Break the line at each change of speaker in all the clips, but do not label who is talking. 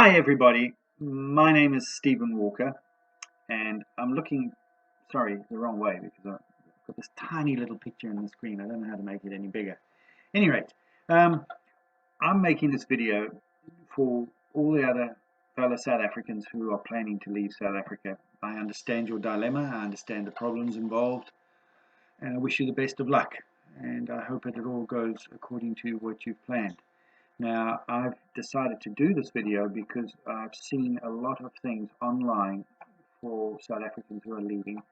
Hi everybody, my name is Stephen Walker and I'm looking, sorry, the wrong way because I've got this tiny little picture on the screen. I don't know how to make it any bigger. Any rate, um, I'm making this video for all the other fellow South Africans who are planning to leave South Africa. I understand your dilemma, I understand the problems involved, and I wish you the best of luck, and I hope that it all goes according to what you've planned. Now, I've decided to do this video because I've seen a lot of things online for South Africans who are leaving.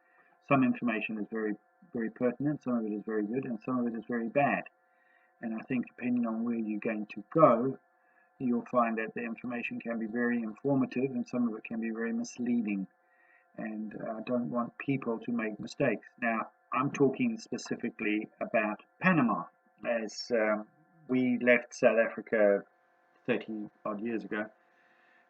Some information is very pertinent, some of it is very good, and some of it is very bad. And I think depending on where you're going to go, you'll find that the information can be very informative and some of it can be very misleading. And I don't want people to make mistakes. Now, I'm talking specifically about Panama, as we left South Africa 30 odd years ago,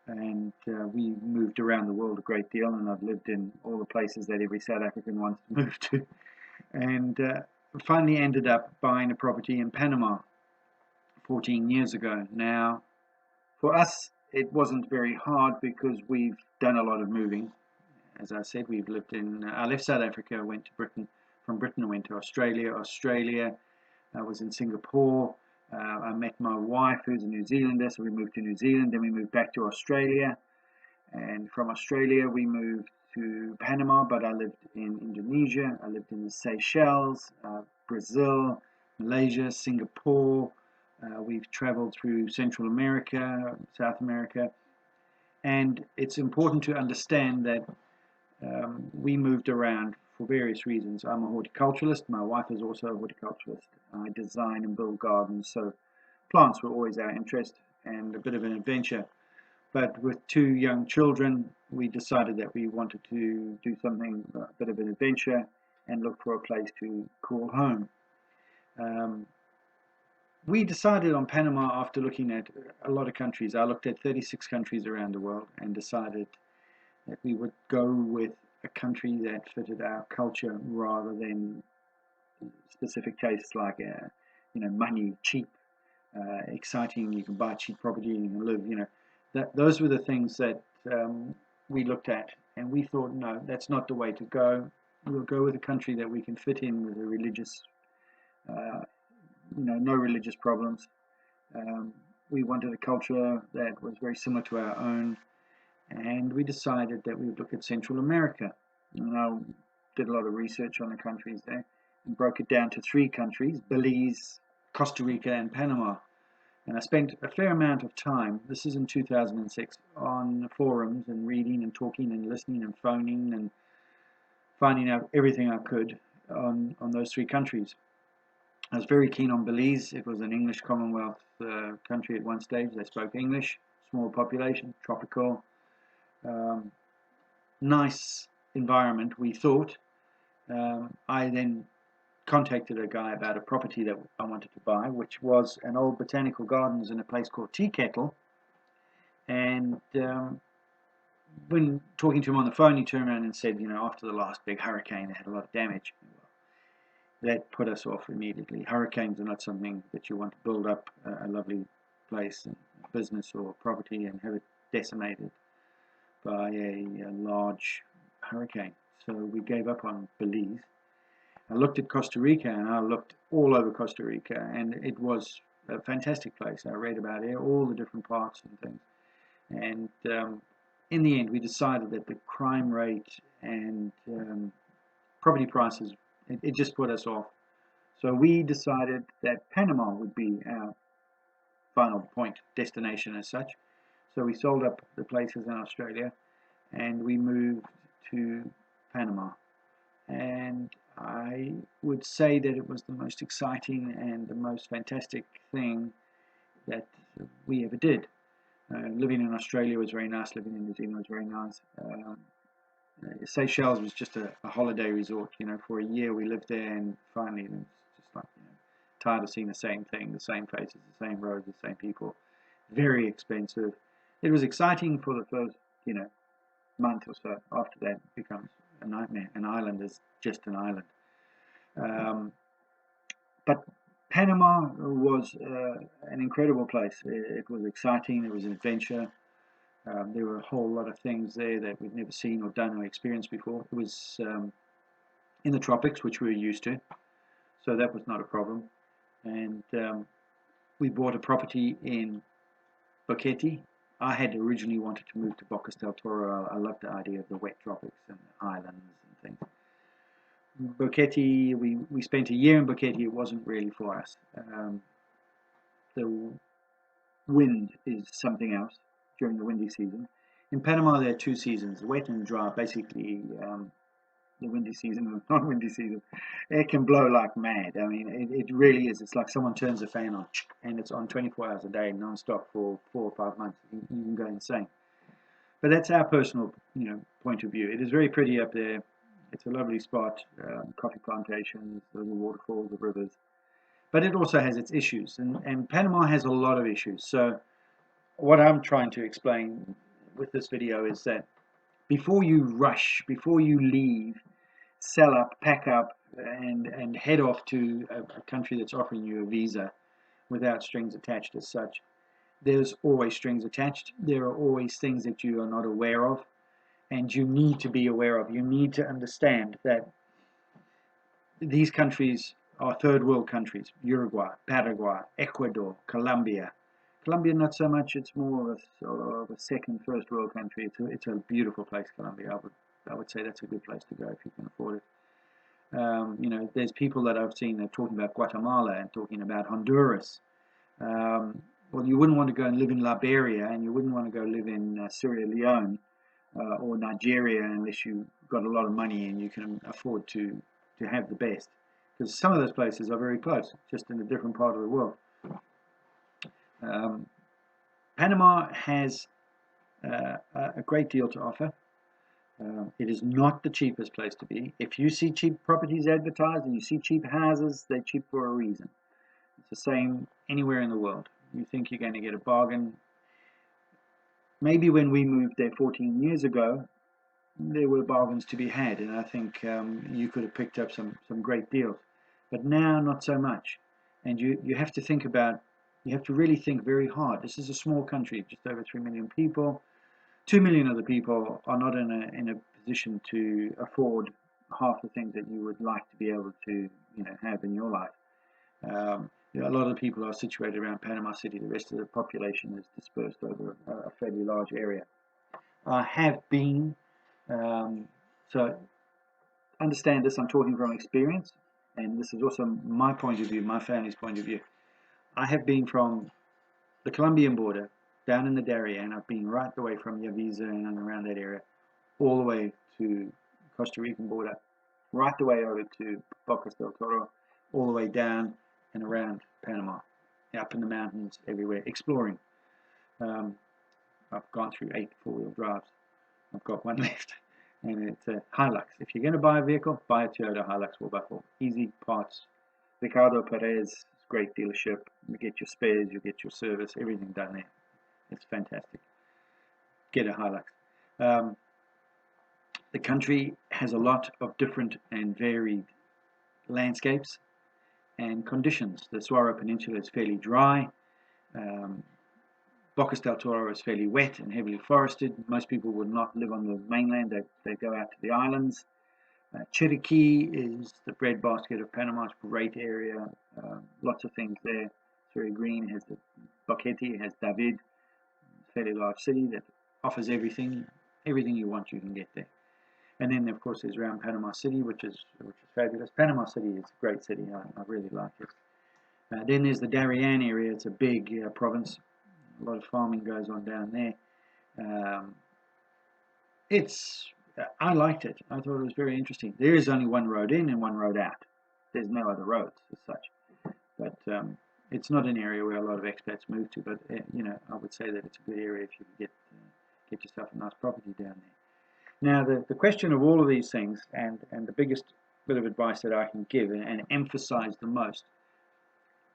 and we moved around the world a great deal, and I've lived in all the places that every South African wants to move to, and finally ended up buying a property in Panama 14 years ago. Now, for us, it wasn't very hard because we've done a lot of moving. As I said, we've lived in, I left South Africa, went to Britain, from Britain I went to Australia, I was in Singapore, I met my wife who's a New Zealander, so we moved to New Zealand, then we moved back to Australia, and from Australia we moved to Panama, but I lived in Indonesia, I lived in the Seychelles, Brazil, Malaysia, Singapore, we've traveled through Central America, South America, and it's important to understand that we moved around for various reasons. I'm a horticulturalist. My wife is also a horticulturalist. I design and build gardens, so plants were always our interest and a bit of an adventure. But with two young children, we decided that we wanted to do something, a bit of an adventure, and look for a place to call home. We decided on Panama after looking at a lot of countries. I looked at 36 countries around the world and decided that we would go with a country that fitted our culture rather than specific tastes like money, cheap, exciting. You can buy cheap property and you can live. Those were the things that we looked at, and we thought, no, that's not the way to go. We'll go with a country that we can fit in with a religious, no religious problems. We wanted a culture that was very similar to our own. And we decided that we would look at Central America. And I did a lot of research on the countries there and broke it down to 3 countries: Belize, Costa Rica, and Panama. And I spent a fair amount of time, this is in 2006, on forums and reading and talking and listening and phoning and finding out everything I could on those 3 countries. I was very keen on Belize. It was an English Commonwealth country at one stage. They spoke English, small population, tropical. Nice environment, we thought. I then contacted a guy about a property that I wanted to buy, which was an old botanical gardens in a place called Tea Kettle. And when talking to him on the phone, he turned around and said, after the last big hurricane, they had a lot of damage. That put us off immediately. Hurricanes are not something that you want to build up a lovely place and business or property and have it decimated by a large hurricane. So we gave up on Belize. I looked at Costa Rica, and I looked all over Costa Rica, and it was a fantastic place. I read about it, all the different parts and things. And in the end, we decided that the crime rate and property prices, it just put us off. So we decided that Panama would be our final point destination as such. So we sold up the places in Australia and we moved to Panama. And I would say that it was the most exciting and the most fantastic thing that we ever did. Living in Australia was very nice, living in New Zealand was very nice. Seychelles was just a holiday resort. For a year we lived there, and finally it was just like, tired of seeing the same thing, the same faces, the same roads, the same people. Very expensive. It was exciting for the first, month or so. After that, it becomes a nightmare. An island is just an island. But Panama was an incredible place. It was exciting. It was an adventure. There were a whole lot of things there that we'd never seen or done or experienced before. It was in the tropics, which we were used to, so that was not a problem. And we bought a property in Boquete. I had originally wanted to move to Bocas del Toro. I loved the idea of the wet tropics and islands and things. Boquete, we spent a year in Boquete. It wasn't really for us. The wind is something else during the windy season. In Panama, there are two seasons, wet and dry. Basically, the windy season and the non-windy season, it can blow like mad. I mean, it really is. It's like someone turns a fan on, and it's on 24 hours a day, non-stop for 4 or 5 months. You can go insane. But that's our personal, point of view. It is very pretty up there. It's a lovely spot. Coffee plantations, the waterfalls, the rivers. But it also has its issues, and Panama has a lot of issues. So what I'm trying to explain with this video is that before you rush, before you leave, sell up, pack up, and head off to a country that's offering you a visa without strings attached as such, there's always strings attached. There are always things that you are not aware of, and you need to be aware of. You need to understand that these countries are third world countries: Uruguay, Paraguay, Ecuador, Colombia. Colombia, not so much. It's more of a second, first world country. It's a beautiful place, Colombia. I would say that's a good place to go if you can afford it. There's people that I've seen that are talking about Guatemala and talking about Honduras. Well, you wouldn't want to go and live in Liberia, and you wouldn't want to go live in Sierra Leone or Nigeria unless you've got a lot of money and you can afford to have the best. Because some of those places are very close, just in a different part of the world. Panama has a great deal to offer. It is not the cheapest place to be. If you see cheap properties advertised and you see cheap houses, they're cheap for a reason. It's the same anywhere in the world. You think you're going to get a bargain. Maybe when we moved there 14 years ago, there were bargains to be had, and I think you could have picked up some great deals. But now, not so much. And you have to think about, you have to really think very hard. This is a small country, just over 3 million people. 2 million of the people are not in a position to afford half the things that you would like to be able to have in your life. A lot of the people are situated around Panama City. The rest of the population is dispersed over a fairly large area. I have been, so understand this, I'm talking from experience, and this is also my point of view, my family's point of view. I have been from the Colombian border down in the Darien. I've been right the way from Yaviza and around that area, all the way to Costa Rican border, right the way over to Bocas del Toro, all the way down and around Panama, up in the mountains, everywhere, exploring. I've gone through 8 four-wheel drives. I've got one left, and it's a Hilux. If you're going to buy a vehicle, buy a Toyota Hilux 4x4. Easy parts. Ricardo Perez, great dealership. You get your spares, you get your service, everything done there. It's fantastic. Get a Hilux. The country has a lot of different and varied landscapes and conditions. The Suara Peninsula is fairly dry. Bocas del Toro is fairly wet and heavily forested. Most people would not live on the mainland. They go out to the islands. Chiriquí is the breadbasket of Panama. It's a great area. Lots of things there. It's very green. It has the Boquete. It has David. It's a fairly large city that offers everything. Everything you want, you can get there. And then, of course, there's around Panama City, which is fabulous. Panama City is a great city. I really like it. Then there's the Darien area. It's a big province. A lot of farming goes on down there. I liked it. I thought it was very interesting. There is only one road in and one road out. There's no other roads as such. But it's not an area where a lot of expats move to. But I would say that it's a good area if you can get yourself a nice property down there. Now, the question of all of these things, and the biggest bit of advice that I can give and emphasize the most,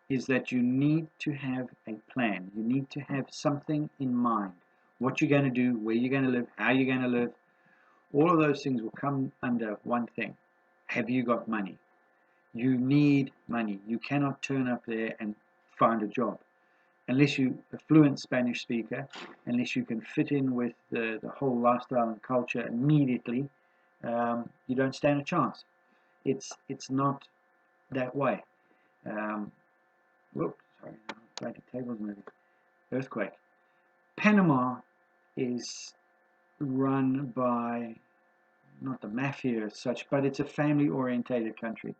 is that you need to have a plan. You need to have something in mind. What you're going to do, where you're going to live, how you're going to live. All of those things will come under one thing. Have you got money? You need money. You cannot turn up there and find a job. unless you're a fluent Spanish speaker, unless you can fit in with the whole lifestyle and culture immediately, you don't stand a chance. It's not that way. Um, whoops, sorry, the table's moving. Earthquake. Panama is run by not the mafia as such, but it's a family-orientated country.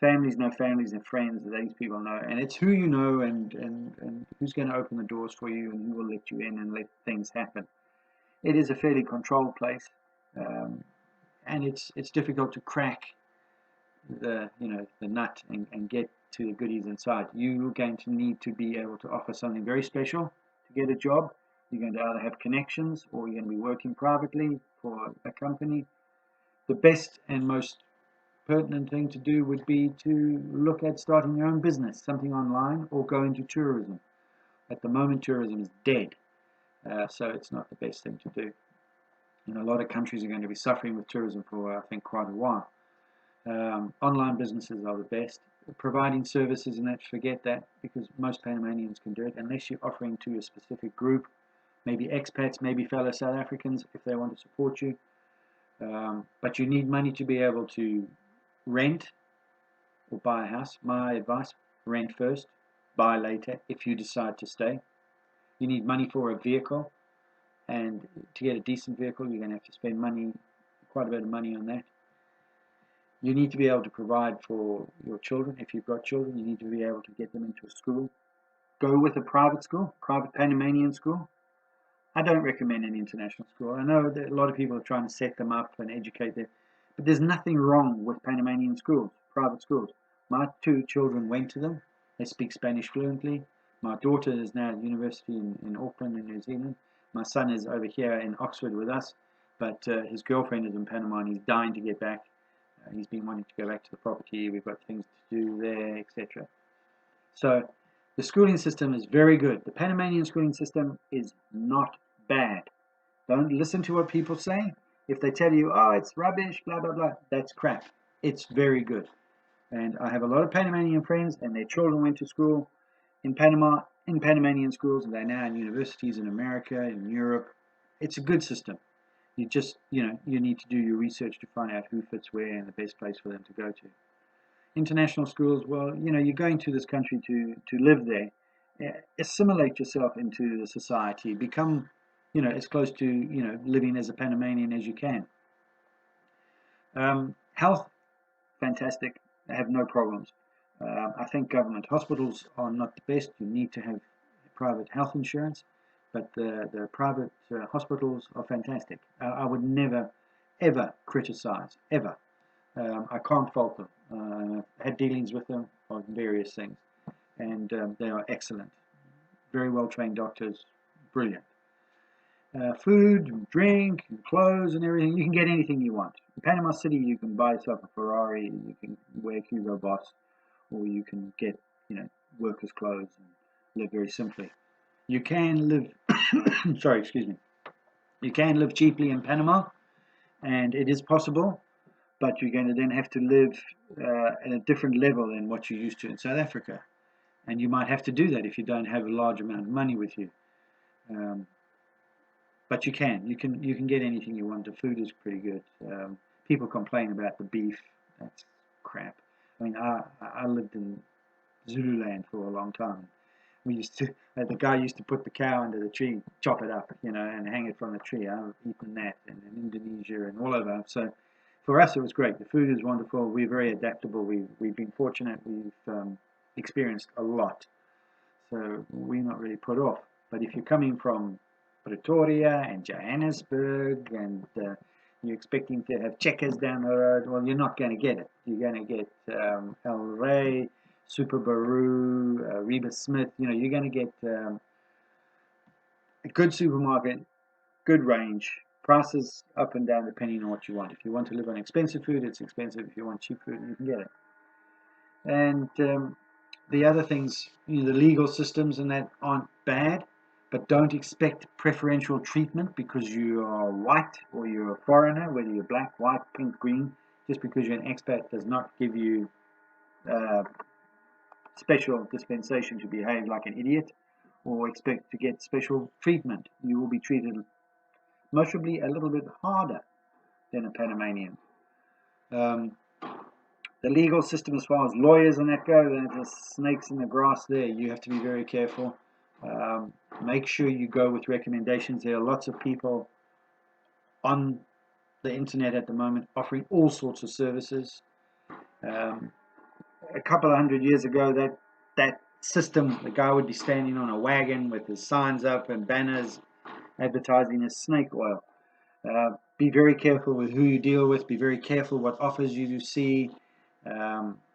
Families know families and friends that these people know, and it's who you know and who's going to open the doors for you and who will let you in and let things happen. It is a fairly controlled place, um, and it's difficult to crack the nut and get to the goodies inside. You're going to need to be able to offer something very special to get a job. You're going to either have connections or you're going to be working privately for a company. The best and most pertinent thing to do would be to look at starting your own business, something online, or go into tourism. At the moment, tourism is dead, so it's not the best thing to do. And a lot of countries are going to be suffering with tourism for, I think, quite a while. Online businesses are the best. Providing services and that, forget that, because most Panamanians can do it, unless you're offering to a specific group, maybe expats, maybe fellow South Africans, if they want to support you. But you need money to be able to rent or buy a house. My advice, rent first, buy later if you decide to stay. You need money for a vehicle, and to get a decent vehicle, you're going to have to spend money, quite a bit of money on that. You need to be able to provide for your children. If you've got children, you need to be able to get them into a school. Go with a private school, private Panamanian school. I don't recommend an international school. I know that a lot of people are trying to set them up and educate them, but there's nothing wrong with Panamanian schools, private schools. My two children went to them. They speak Spanish fluently. My daughter is now at university in Auckland in New Zealand. My son is over here in Oxford with us, but his girlfriend is in Panama and he's dying to get back. He's been wanting to go back to the property. We've got things to do there, etc. So the schooling system is very good. The Panamanian schooling system is not bad. Don't listen to what people say. If they tell you, oh, it's rubbish, blah, blah, blah, that's crap. It's very good. And I have a lot of Panamanian friends, and their children went to school in Panama, in Panamanian schools, and they're now in universities in America, in Europe. It's a good system. You just, you need to do your research to find out who fits where and the best place for them to go to. International schools, well, you're going to this country to live there. Assimilate yourself into the society. Become, as close to, living as a Panamanian as you can. Health, fantastic. I have no problems. I think government hospitals are not the best. You need to have private health insurance, but the private hospitals are fantastic. I would never, ever criticize, ever. I can't fault them. I had dealings with them on various things, and they are excellent. Very well trained doctors, brilliant. Food, drink, and clothes, and everything. You can get anything you want. In Panama City, you can buy yourself a Ferrari, you can wear Hugo Boss, or you can get, workers' clothes and live very simply. You can live, sorry, excuse me. You can live cheaply in Panama, and it is possible, but you're going to then have to live at a different level than what you're used to in South Africa. And you might have to do that if you don't have a large amount of money with you. But you can get anything you want. The food is pretty good. People complain about the beef. That's crap. I mean, I lived in Zululand for a long time. We used to, the guy used to put the cow under the tree, chop it up, and hang it from the tree. I've eaten that in Indonesia and all over. So for us, it was great. The food is wonderful. We're very adaptable. We've been fortunate. We've experienced a lot. So we're not really put off. But if you're coming from Pretoria and Johannesburg and you're expecting to have checkers down the road, well, you're not going to get it. You're going to get El Rey, Super Baru, Reba Smith. You're going to get a good supermarket, good range, prices up and down depending on what you want. If you want to live on expensive food, it's expensive. If you want cheap food, you can get it. And the other things, the legal systems and that aren't bad, but don't expect preferential treatment because you are white or you're a foreigner, whether you're black, white, pink, green. Just because you're an expat does not give you special dispensation to behave like an idiot. or expect to get special treatment. You will be treated most probably a little bit harder than a Panamanian. Um, the legal system, as far as lawyers and that go, there's snakes in the grass there. You have to be very careful. Make sure you go with recommendations. There are lots of people on the internet at the moment offering all sorts of services. A couple of 100 years ago, that system, the guy would be standing on a wagon with his signs up and banners advertising his snake oil. Be very careful with who you deal with. Be very careful what offers you see.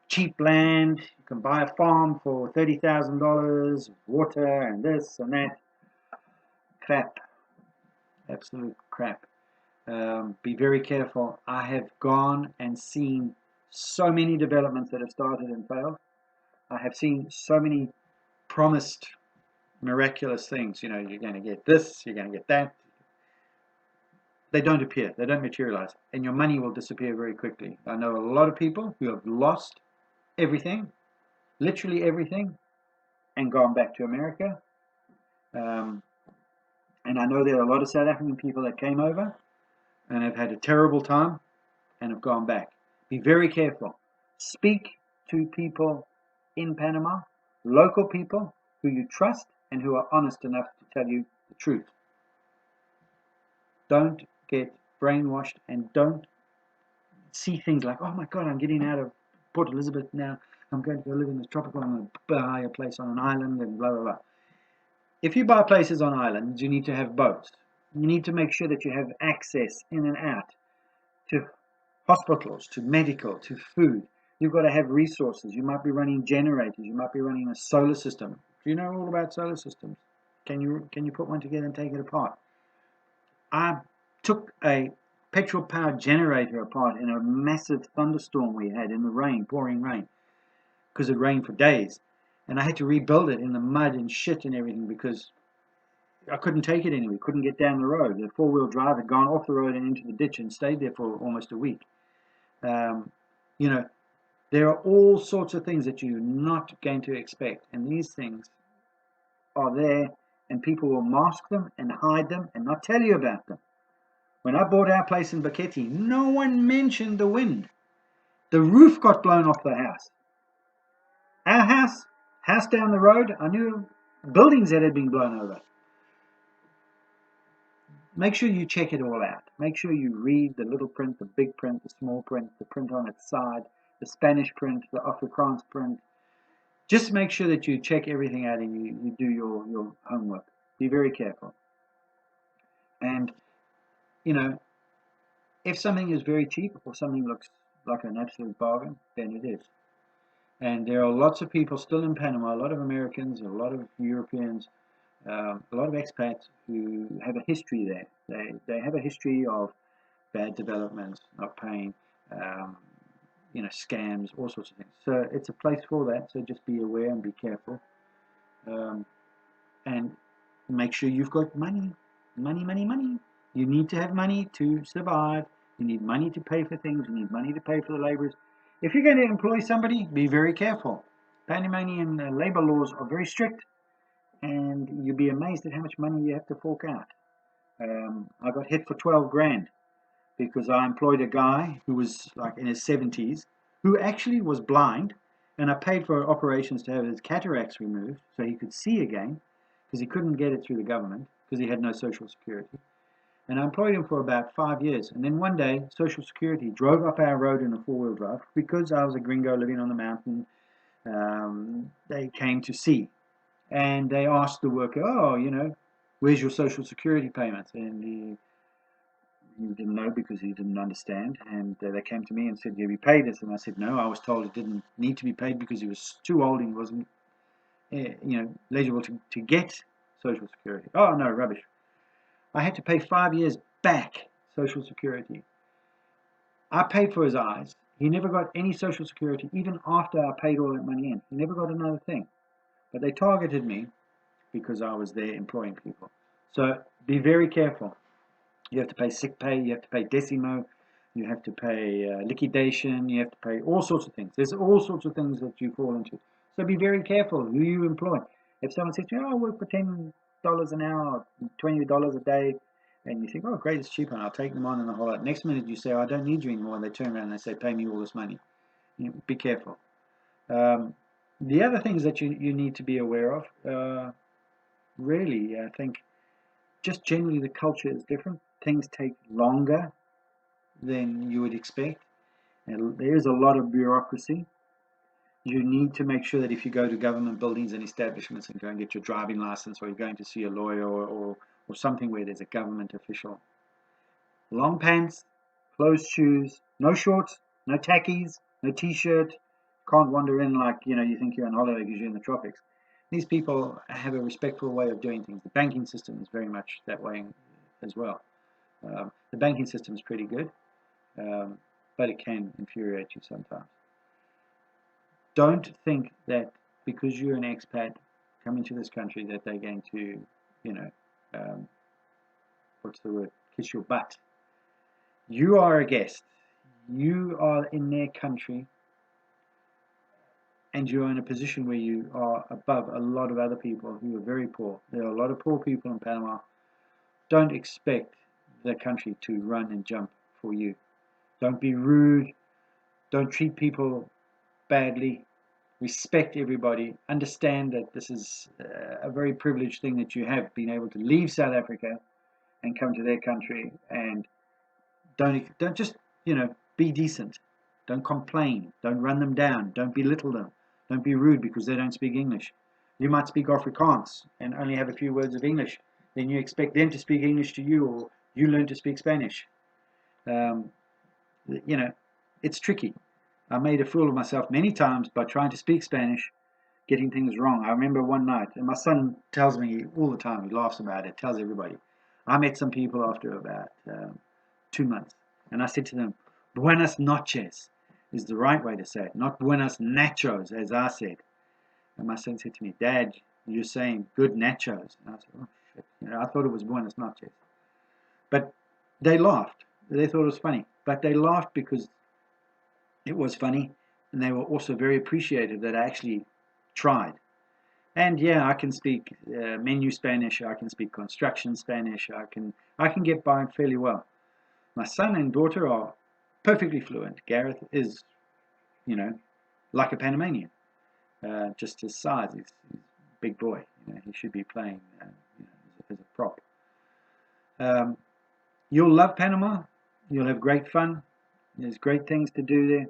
Cheap land. You can buy a farm for $30,000. Water and this and that. Crap. Absolute crap. Be very careful. I have gone and seen so many developments that have started and failed. I have seen so many promised miraculous things. You know, you're going to get this, you're going to get that. They don't appear, they don't materialize, and your money will disappear very quickly. I know a lot of people who have lost everything, literally everything, and gone back to America. And I know there are a lot of South African people that came over and have had a terrible time and have gone back. Be very careful. Speak to people in Panama, local people who you trust and who are honest enough to tell you the truth. Don't get brainwashed, and don't see things like, oh my God, I'm getting out of Port Elizabeth now. I'm going to go live in this tropical, I'm going to buy a place on an island and blah, blah, blah. If you buy places on islands, you need to have boats. You need to make sure that you have access in and out to hospitals, to medical, to food. You've got to have resources. You might be running generators. You might be running a solar system. Do you know all about solar systems? Can you put one together and take it apart? I took a petrol-powered generator apart in a massive thunderstorm we had in the rain, pouring rain, because it rained for days. And I had to rebuild it in the mud and shit and everything because I couldn't take it anymore. Couldn't get down the road. The four-wheel drive had gone off the road and into the ditch and stayed there for almost a week. You know, there are all sorts of things that you're not going to expect. And these things are there, and people will mask them and hide them and not tell you about them. When I bought our place in Baketi, no one mentioned the wind. The roof got blown off the house. Our house down the road, I knew buildings that had been blown over. Make sure you check it all out. Make sure you read the little print, the big print, the small print, the print on its side, the Spanish print, the Afrikaans print. Just make sure that you check everything out and you do your homework. Be very careful. And, you know, if something is very cheap or something looks like an absolute bargain, then it is. And there are lots of people still in Panama, a lot of Americans, a lot of Europeans, a lot of expats who have a history there. They have a history of bad developments, not paying, you know, scams, all sorts of things. So it's a place for that. So just be aware and be careful, and make sure you've got money. You need to have money to survive. You need money to pay for things. You need money to pay for the laborers. If you're going to employ somebody, be very careful. Panamanian labor laws are very strict, and you'll be amazed at how much money you have to fork out. I got hit for 12 grand because I employed a guy who was like in his 70s, who actually was blind, and I paid for operations to have his cataracts removed so he could see again, because he couldn't get it through the government because he had no social security. And I employed him for about 5 years. And then one day, Social Security drove up our road in a four-wheel drive because I was a gringo living on the mountain. They came to see. And they asked the worker, oh, you know, where's your Social Security payments? And he didn't know because he didn't understand. And they came to me and said, have you paid this? And I said, no, I was told it didn't need to be paid because he was too old and he wasn't, you know, eligible to get Social Security. Oh, no, rubbish. I had to pay 5 years back Social Security. I paid for his eyes. He never got any Social Security, even after I paid all that money in. He never got another thing. But they targeted me because I was there employing people. So be very careful. You have to pay sick pay. You have to pay decimo. You have to pay liquidation. You have to pay all sorts of things. There's all sorts of things that you fall into. So be very careful who you employ. If someone says to you, "Oh, I work for $10 an hour, $20 a day," and you think, "Oh, great, it's cheaper, and I'll take them on and the whole lot." Next minute you say, "Oh, I don't need you anymore," and they turn around and they say, "Pay me all this money." Be careful. The other things that you need to be aware of, really, I think, just generally the culture is different. Things take longer than you would expect. And there is a lot of bureaucracy. You need to make sure that if you go to government buildings and establishments and go and get your driving license, or you're going to see a lawyer, or something where there's a government official, long pants, closed shoes, no shorts, no tackies, no t-shirt. Can't wander in like you think you're on holiday because you're in the tropics. These people have a respectful way of doing things. The banking system is very much that way as well. The banking system is pretty good, but it can infuriate you sometimes. Don't think that because you're an expat coming to this country that they're going to, um, what's the word, kiss your butt. You are a guest. You are in their country, and you're in a position where you are above a lot of other people who are very poor. There are a lot of poor people in Panama. Don't expect the country to run and jump for you. Don't be rude. Don't treat people badly. Respect everybody. Understand that this is a very privileged thing that you have been able to leave South Africa and come to their country, and don't just be decent. Don't complain. Don't run them down. Don't belittle them. Don't be rude because they don't speak English. You might speak Afrikaans and only have a few words of English. Then you expect them to speak English to you, or you learn to speak Spanish. Um, it's tricky. I made a fool of myself many times by trying to speak Spanish, getting things wrong. I remember one night, and my son tells me all the time, he laughs about it, tells everybody. I met some people after about 2 months, and I said to them, Buenas noches is the right way to say it, not Buenas nachos, as I said. And my son said to me, Dad, you're saying good nachos. And I said, oh, shit. I thought it was Buenas noches. But they laughed. They thought it was funny. But they laughed because it was funny, and they were also very appreciative that I actually tried. And yeah, I can speak menu Spanish. I can speak construction Spanish. I can get by fairly well. My son and daughter are perfectly fluent. Gareth is, like a Panamanian. Just his size. He's a big boy. He should be playing as a prop. You'll love Panama. You'll have great fun. There's great things to do there.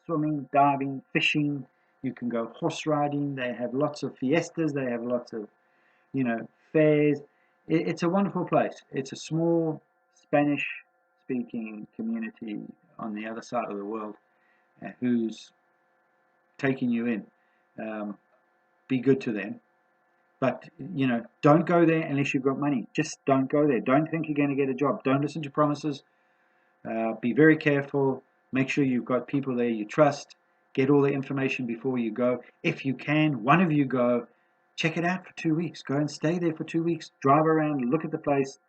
Swimming, diving, fishing. You can go horse riding. They have lots of fiestas. They have lots of, fairs. It's a wonderful place. It's a small Spanish-speaking community on the other side of the world who's taking you in. Be good to them. But, don't go there unless you've got money. Just don't go there. Don't think you're going to get a job. Don't listen to promises. Be very careful. Make sure you've got people there you trust. Get all the information before you go. If you can, one of you go. Check it out for 2 weeks. Go and stay there for 2 weeks. Drive around, look at the place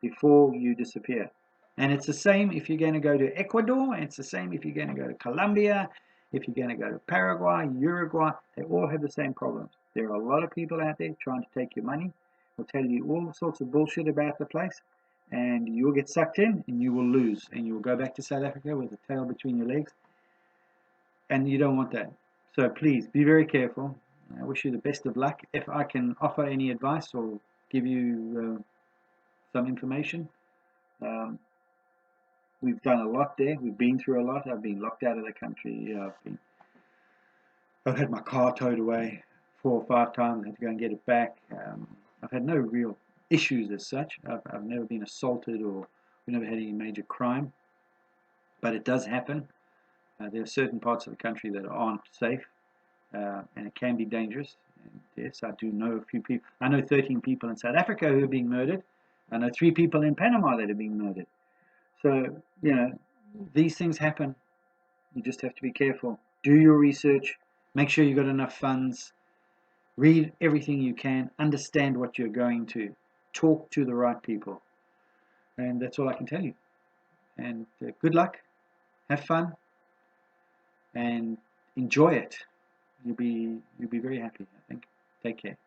before you disappear. And it's the same if you're going to go to Ecuador. It's the same if you're going to go to Colombia. If you're going to go to Paraguay, Uruguay, they all have the same problems. There are a lot of people out there trying to take your money. They'll tell you all sorts of bullshit about the place, and you'll get sucked in and you will lose, and you will go back to South Africa with a tail between your legs, and you don't want that. So please be very careful. I wish you the best of luck. If I can offer any advice or give you some information, we've done a lot there. We've been through a lot. I've been locked out of the country. I've had my car towed away 4 or 5 times. I had to go and get it back. I've had no real issues as such. I've never been assaulted, or we've never had any major crime. But it does happen. There are certain parts of the country that aren't safe, and it can be dangerous. And yes, I do know a few people. I know 13 people in South Africa who are being murdered. I know 3 people in Panama that are being murdered. So, these things happen. You just have to be careful. Do your research. Make sure you've got enough funds. Read everything you can. Understand what you're going to. Talk to the right people. And that's all I can tell you. And good luck. Have fun. And enjoy it. You'll be very happy, I think. Take care.